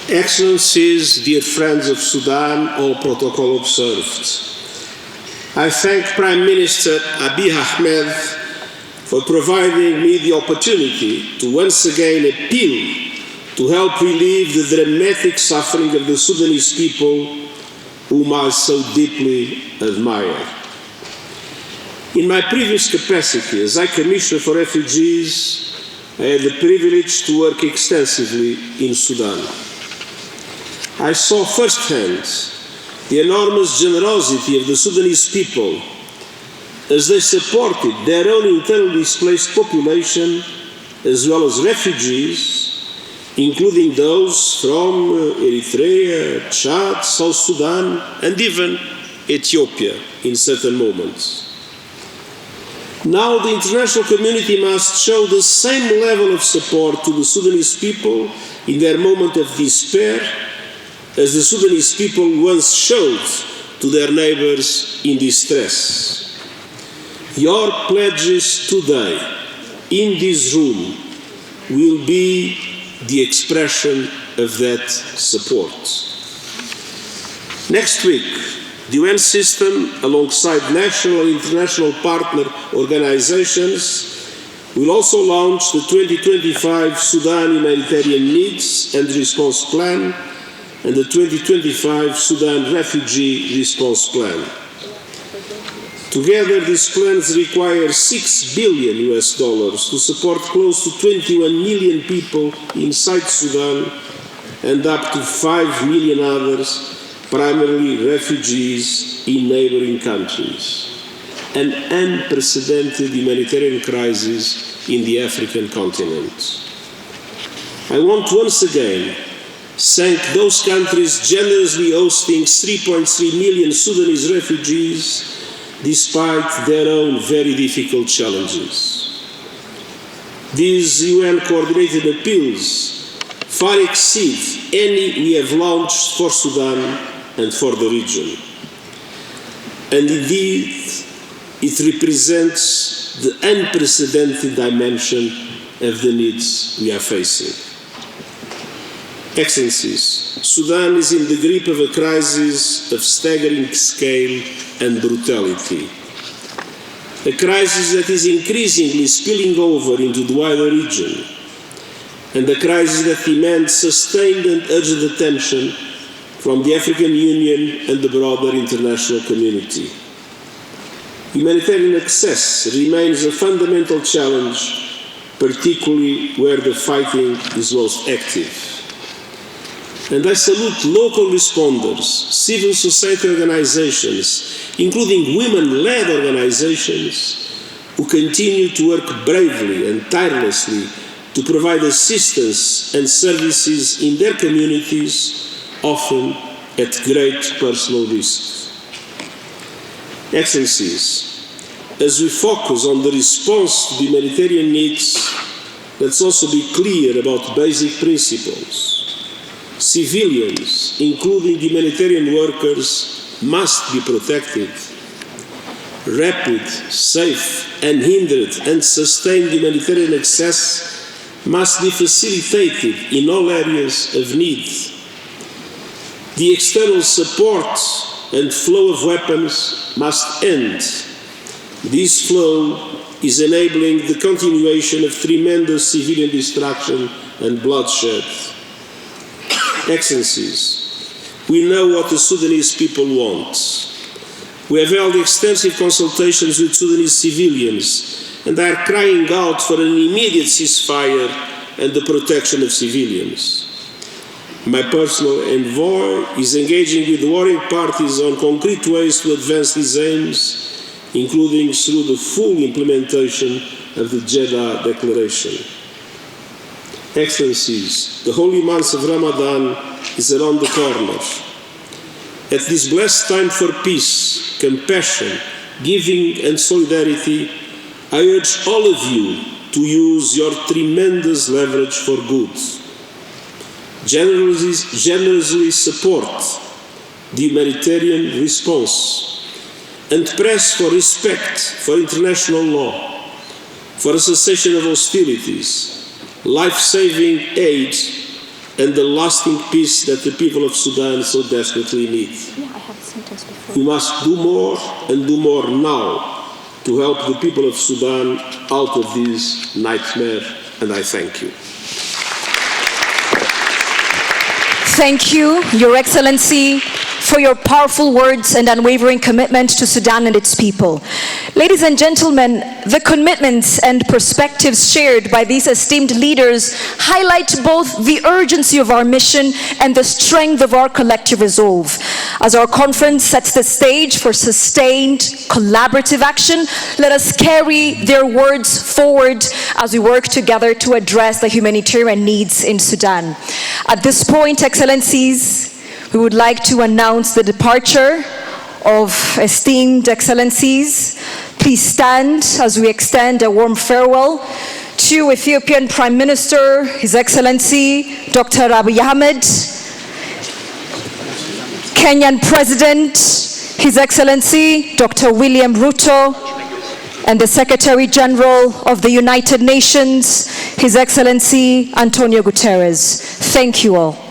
Excellencies, dear friends of Sudan, all protocol observed. I thank Prime Minister Abiy Ahmed for providing me the opportunity to once again appeal to help relieve the dramatic suffering of the Sudanese people, whom I so deeply admire. In my previous capacity as High Commissioner for Refugees, I had the privilege to work extensively in Sudan. I saw firsthand the enormous generosity of the Sudanese people as they supported their own internally displaced population as well as refugees, including those from Eritrea, Chad, South Sudan, and even Ethiopia in certain moments. Now the international community must show the same level of support to the Sudanese people in their moment of despair as the Sudanese people once showed to their neighbors in distress. Your pledges today in this room will be the expression of that support. Next week, the UN system, alongside national and international partner organizations, will also launch the 2025 Sudan Humanitarian Needs and Response Plan and the 2025 Sudan Refugee Response Plan. Together, these plans require $6 billion to support close to 21 million people inside Sudan and up to 5 million others, primarily refugees in neighboring countries. An unprecedented humanitarian crisis in the African continent. I want once again thank those countries generously hosting 3.3 million Sudanese refugees despite their own very difficult challenges. These UN coordinated appeals far exceed any we have launched for Sudan and for the region. And indeed, it represents the unprecedented dimension of the needs we are facing. Excellencies, Sudan is in the grip of a crisis of staggering scale and brutality. A crisis that is increasingly spilling over into the wider region, and a crisis that demands sustained and urgent attention from the African Union and the broader international community. Humanitarian access remains a fundamental challenge, particularly where the fighting is most active. And I salute local responders, civil society organizations, including women-led organizations, who continue to work bravely and tirelessly to provide assistance and services in their communities, often at great personal risk. Excellencies, as we focus on the response to the humanitarian needs, let's also be clear about basic principles. Civilians, including humanitarian workers, must be protected. Rapid, safe, unhindered and sustained humanitarian access must be facilitated in all areas of need. The external support and flow of weapons must end. This flow is enabling the continuation of tremendous civilian destruction and bloodshed. Excellencies, we know what the Sudanese people want. We have held extensive consultations with Sudanese civilians and are crying out for an immediate ceasefire and the protection of civilians. My personal envoy is engaging with the warring parties on concrete ways to advance these aims, including through the full implementation of the Jeddah Declaration. Excellencies, the holy month of Ramadan is around the corner. At this blessed time for peace, compassion, giving and solidarity, I urge all of you to use your tremendous leverage for good. Generously support the humanitarian response and press for respect for international law, for a cessation of hostilities, life-saving aid, and the lasting peace that the people of Sudan so desperately need. We must do more and do more now to help the people of Sudan out of this nightmare, and I thank you. Thank you, Your Excellency, for your powerful words and unwavering commitment to Sudan and its people. Ladies and gentlemen, the commitments and perspectives shared by these esteemed leaders highlight both the urgency of our mission and the strength of our collective resolve. As our conference sets the stage for sustained, collaborative action, let us carry their words forward as we work together to address the humanitarian needs in Sudan. At this point, Excellencies, we would like to announce the departure of esteemed Excellencies. Please stand as we extend a warm farewell to Ethiopian Prime Minister, His Excellency Dr. Abiy Ahmed, Kenyan President, His Excellency Dr. William Ruto, and the Secretary General of the United Nations, His Excellency António Guterres. Thank you all.